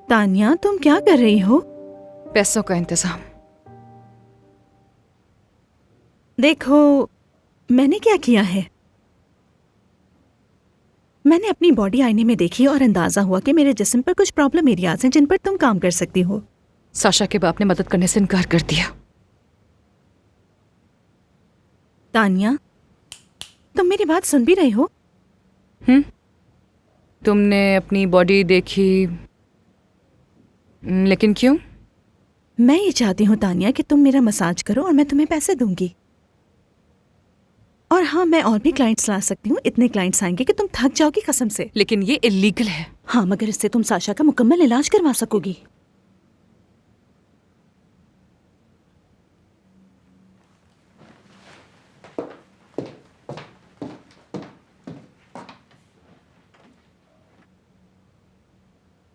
तानिया, तुम क्या कर रही हो? पैसों का इंतजाम। देखो, मैंने क्या किया है, मैंने अपनी बॉडी आईने में देखी और अंदाजा हुआ कि मेरे जिस्म पर कुछ प्रॉब्लम एरियाज हैं जिन पर तुम काम कर सकती हो। साशा के बाप ने मदद करने से इनकार कर दिया। तानिया, तुम मेरी बात सुन भी रही हो? तुमने अपनी बॉडी देखी, लेकिन क्यों? मैं ये चाहती हूँ तानिया कि तुम मेरा मसाज करो और मैं तुम्हें पैसे दूंगी। और हाँ, मैं और भी क्लाइंट्स ला सकती हूँ। इतने क्लाइंट्स आएंगे कि तुम थक जाओगी कसम से। लेकिन ये इलीगल है। हाँ, मगर इससे तुम साशा का मुकम्मल इलाज करवा सकोगी।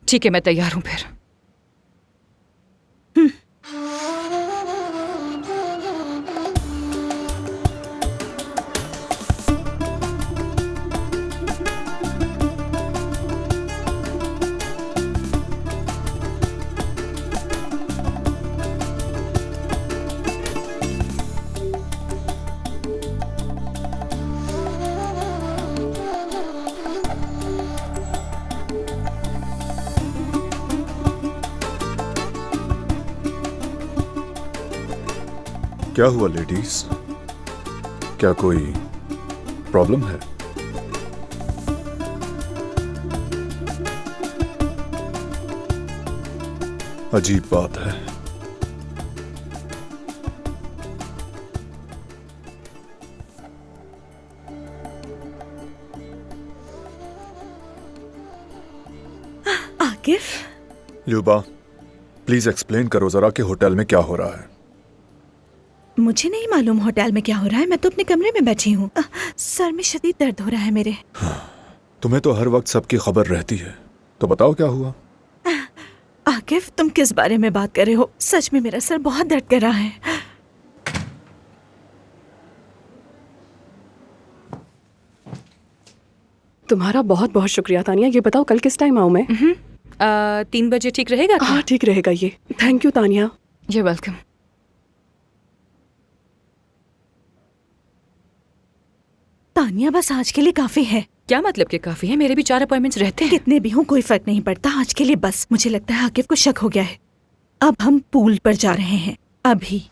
ठीक है, मैं तैयार हूं फिर। क्या हुआ लेडीज? क्या कोई प्रॉब्लम है? अजीब बात है। आकिफ, ल्यूबा, प्लीज एक्सप्लेन करो जरा कि होटल में क्या हो रहा है। मुझे नहीं मालूम होटल में क्या हो रहा है। मैं तो अपने कमरे में बैठी हूँ। सर में शदीद दर्द हो रहा है मेरे। तुम्हें तो हर वक्त सबकी खबर रहती है, तो बताओ क्या हुआ। आकिफ, तुम किस बारे में बात कर रहे हो? सच में मेरा सर बहुत दर्द कर रहा है। तुम्हारा बहुत बहुत शुक्रिया तानिया। ये बताओ कल किस टाइम आऊँ मैं? 3 बजे ठीक रहेगा क्या? हाँ ठीक रहेगा ये। Thank you Tania. ये वेलकम। तानिया, बस आज के लिए काफी है। क्या मतलब कि काफी है? मेरे भी 4 अपॉइंटमेंट्स रहते हैं। कितने भी हों कोई फर्क नहीं पड़ता। आज के लिए बस। मुझे लगता है आकिफ को शक हो गया है। अब हम पूल पर जा रहे हैं अभी।